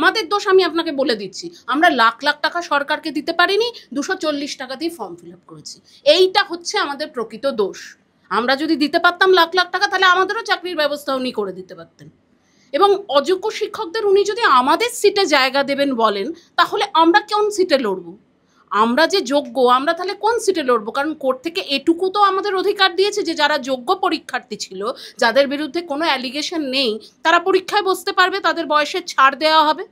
আমাদের দোষ আমি আপনাকে বলে দিচ্ছি, আমরা লাখ লাখ টাকা সরকারকে দিতে পারিনি, 240 টাকা দিয়ে ফর্ম ফিল আপ করেছি। এইটা হচ্ছে আমাদের প্রকৃত দোষ। আমরা যদি দিতে পারতাম লাখ লাখ টাকা, তাহলে আমাদেরও চাকরির ব্যবস্থা উনি করে দিতে পারতেন। এবং অযোগ্য শিক্ষকদের উনি যদি আমাদের সিটে জায়গা দেবেন বলেন, তাহলে আমরা কোন সিটে লড়ব? আমরা যে যোগ্য, আমরা তাহলে কোন সিটে লড়বো? কারণ কোর্ট থেকে এটুকু তো আমাদের অধিকার দিয়েছে যে যারা যোগ্য পরীক্ষার্থী ছিল, যাদের বিরুদ্ধে কোনো অ্যালিগেশন নেই, তারা পরীক্ষায় বসতে পারবে, তাদের বয়সের ছাড় দেওয়া হবে।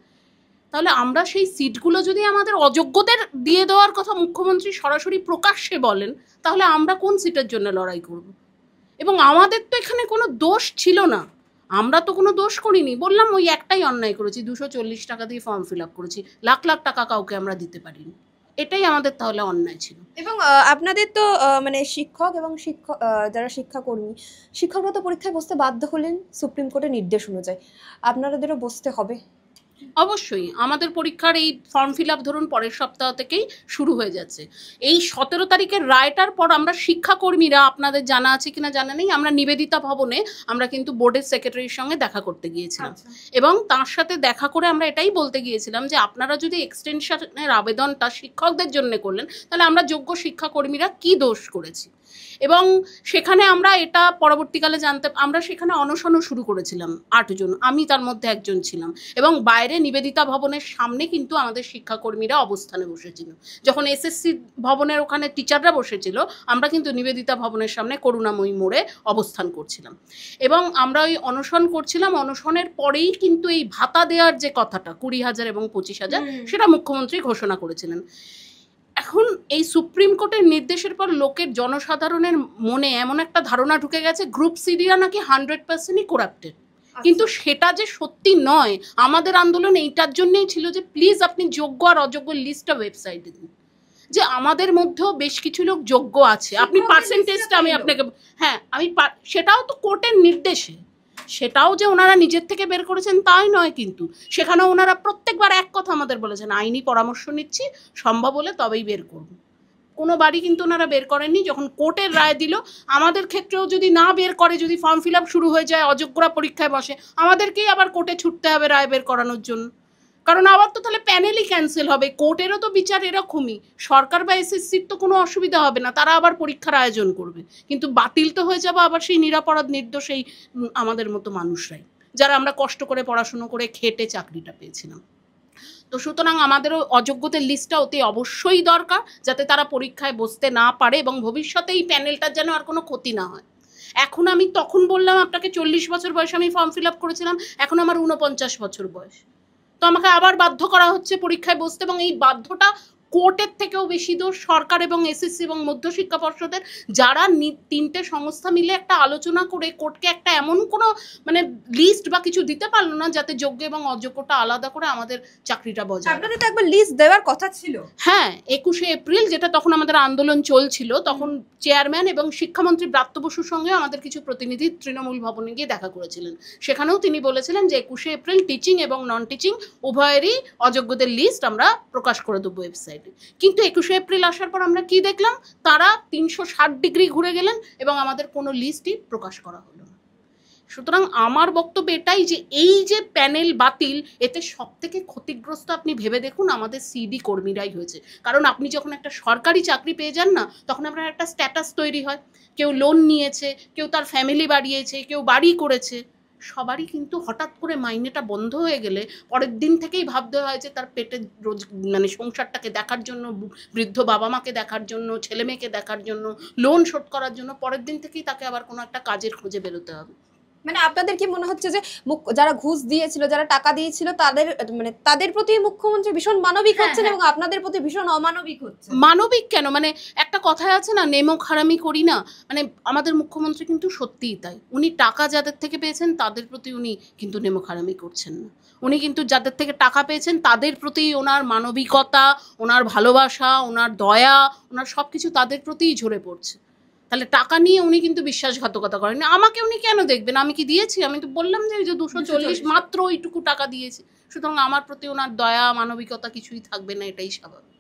তাহলে আমরা সেই সিটগুলো যদি আমাদের অযোগ্যদের দিয়ে দেওয়ার কথা মুখ্যমন্ত্রী সরাসরি প্রকাশ্যে বলেন, তাহলে আমরা কোন সিটের জন্য লড়াই করব? এবং আমাদের তো এখানে কোনো দোষ ছিল না, আমরা তো কোনো দোষ করিনি। বললাম ওই একটাই অন্যায় করেছি, 240 টাকা দিয়ে ফর্ম ফিল আপ করেছি, লাখ লাখ টাকা কাউকে আমরা দিতে পারিনি। এটাই আমাদের তাহলে অন্যায় ছিল। এবং আপনাদের তো মানে শিক্ষক এবং যারা শিক্ষাকর্মী, শিক্ষকরা তো পরীক্ষায় বসতে বাধ্য হলেন সুপ্রিম কোর্টের নির্দেশ অনুযায়ী, আপনাদেরও বসতে হবে? অবশ্যই আমাদের পরীক্ষার এই ফর্ম ফিল আপ ধরুন পরের সপ্তাহ থেকেই শুরু হয়ে যাচ্ছে। এই 17 তারিখের রায়টার পর আমরা শিক্ষাকর্মীরা, আপনাদের জানা আছে কিনা জানা নেই, আমরা নিবেদিতা ভবনে আমরা কিন্তু বোর্ডের সেক্রেটারির সঙ্গে দেখা করতে গিয়েছিলাম। এবং তার সাথে দেখা করে আমরা এটাই বলতে গিয়েছিলাম যে আপনারা যদি এক্সটেনশনের আবেদনটা শিক্ষকদের জন্য করলেন, তাহলে আমরা যোগ্য শিক্ষাকর্মীরা কি দোষ করেছি। এবং সেখানে আমরা এটা পরবর্তীকালে আমরা সেখানে অনশনও শুরু করেছিলাম 8 জন, আমি তার মধ্যে একজন ছিলাম। এবং বাইরে নিবেদিতা ভবনের সামনে কিন্তু আমাদের শিক্ষাকর্মীরা অবস্থানে বসেছিল। যখন এসএসসি ভবনের ওখানে টিচাররা বসেছিল, আমরা কিন্তু নিবেদিতা ভবনের সামনে করুণাময়ী মোড়ে অবস্থান করছিলাম। এবং আমরা ওই অনশন করছিলাম, অনশনের পরেই কিন্তু এই ভাতা দেওয়ার যে কথাটা 20,000 এবং 25,000, সেটা মুখ্যমন্ত্রী ঘোষণা করেছিলেন। এখন এই সুপ্রিম কোর্টের নির্দেশের পর লোকের, জনসাধারণের মনে এমন একটা ধারণা ঢুকে গেছে গ্রুপ সিডিরা নাকি 100%ই করাপ্টেড। কিন্তু সেটা যে সত্যি নয়। আমাদের আন্দোলন এইটার জন্যই ছিল যে প্লিজ আপনি যোগ্য আর অযোগ্য লিস্টটা ওয়েবসাইটে দিন, যে আমাদের মধ্যেও বেশ কিছু লোক যোগ্য আছে। আপনি পার্সেন্টেজটা আমি আপনাকে, হ্যাঁ আমি, সেটাও তো কোর্টের নির্দেশে, সেটাও যে ওনারা নিজের থেকে বের করেছেন তাই নয়, কিন্তু সেখানেও ওনারা প্রত্যেকবার এক কথা আমাদের বলেছেন, আইনি পরামর্শ নিচ্ছি, সম্ভব হলে তবেই বের করব। কোনো বাড়ি কিন্তু ওনারা বের করেননি। যখন কোর্টের রায় দিল, আমাদের ক্ষেত্রেও যদি না বের করে, যদি ফর্ম ফিল আপ শুরু হয়ে যায়, অযোগ্যরা পরীক্ষায় বসে, আমাদেরকেই আবার কোর্টে ছুটতে হবে রায় বের করানোর জন্য। কারণ আবার তো তাহলে প্যানেলই ক্যান্সেল হবে। কোর্টেরও তো বিচার এরকমই, সরকার বা এসএসসির তো কোনো অসুবিধা হবে না, তারা আবার পরীক্ষার আয়োজন করবে, কিন্তু বাতিল তো হয়ে যাবে আবার সেই নিরাপরাধ নির্দোষ এই আমাদের মতো মানুষরাই, যারা আমরা কষ্ট করে পড়াশুনো করে খেটে চাকরিটা পেয়েছিলাম। তো সুতরাং আমাদেরও অযোগ্যদের লিস্টটা অতি অবশ্যই দরকার, যাতে তারা পরীক্ষায় বসতে না পারে এবং ভবিষ্যতে এই প্যানেলটার যেন আর কোনো ক্ষতি না হয়। এখন আমি তখন বললাম আপনাকে 40 বছর বয়সে আমি ফর্ম ফিল আপ করেছিলাম, এখন আমার 49 বছর বয়স, তো আমাকে আবার বাধ্য করা হচ্ছে পরীক্ষায় বসতে। এবং এই বাধ্যটা কোর্টের থেকেও বেশি দোষ সরকার এবং এসএসসি এবং মধ্যশিক্ষা পর্ষদের, যারা 3টে সংস্থা মিলে একটা আলোচনা করে কোর্টকে একটা এমন কোনো মানে লিস্ট বা কিছু দিতে পারলো না যাতে যোগ্য এবং অযোগ্যটা আলাদা করে আমাদের চাকরিটা বজায়। আপনাদের তো একবার লিস্ট দেওয়ার কথা ছিল। হ্যাঁ, 21শে এপ্রিল, যেটা তখন আমাদের আন্দোলন চলছিল, তখন চেয়ারম্যান এবং শিক্ষামন্ত্রী ব্রাত্য বসুর সঙ্গে আমাদের কিছু প্রতিনিধি তৃণমূল ভবনে গিয়ে দেখা করেছিলেন। সেখানেও তিনি বলেছিলেন যে 21শে এপ্রিল টিচিং এবং নন টিচিং উভয়েরই অযোগ্যদের লিস্ট আমরা প্রকাশ করে দেবো ওয়েবসাইটে। কিন্তু 21শে এপ্রিল আসার পর আমরা কি দেখলাম, তারা 360 ডিগ্রি ঘুরে গেলেন এবং আমাদের কোনো লিস্টই প্রকাশ করা হলো না। সুতরাং আমার বক্তব্য এটাই যে এই যে প্যানেল বাতিল, এতে সব থেকে ক্ষতিগ্রস্ত আপনি ভেবে দেখুন আমাদের সিডি কর্মীরাই হয়েছে। কারণ আপনি যখন একটা সরকারি চাকরি পেয়ে যান না, তখন আপনার একটা স্ট্যাটাস তৈরি হয়, কেউ লোন নিয়েছে, কেউ তার ফ্যামিলি বাড়িয়েছে, কেউ বাড়ি করেছে, সবারই কিন্তু হঠাৎ করে মাইনেটা বন্ধ হয়ে গেলে পরের দিন থেকেই ভাবতে হয় যে তার পেটের রোজ মানে সংসারটাকে দেখার জন্য, বৃদ্ধ বাবা মাকে দেখার জন্য, ছেলে মেয়েকে দেখার জন্য, লোন শোধ করার জন্য পরের দিন থেকেই তাকে আবার কোনো একটা কাজের খোঁজে বেরোতে হবে। মানে আপনাদের কি মনে হচ্ছে যে যারা ঘুষ দিয়েছিল, যারা টাকা দিয়েছিল, তাদের প্রতি মুখ্যমন্ত্রী ভীষণ মানবিক হচ্ছেন এবং আপনাদের প্রতি ভীষণ অমানবিক হচ্ছে? মানবিক কেন, মানে একটা কথায় আছে না, নেমো খারামি করি না, মানে আমাদের মুখ্যমন্ত্রী কিন্তু সত্যিই তাই। উনি টাকা যাদের থেকে পেয়েছেন তাদের প্রতি উনি কিন্তু নেমো খারামি করছেন না। উনি কিন্তু যাদের থেকে টাকা পেয়েছেন তাদের প্রতি ওনার মানবিকতা, ওনার ভালোবাসা, ওনার দয়া, ওনার সব কিছু তাদের প্রতিই ঝরে পড়ছে। তাহলে টাকা নিয়ে উনি কিন্তু বিশ্বাসঘাতকতা করেন। আমাকে উনি কেন দেখবেন? আমি কি দিয়েছি? আমি তো বললাম যে 240 মাত্র ওইটুকু টাকা দিয়েছি। সুতরাং আমার প্রতি ওনার দয়া মানবিকতা কিছুই থাকবে না, এটাই স্বাভাবিক।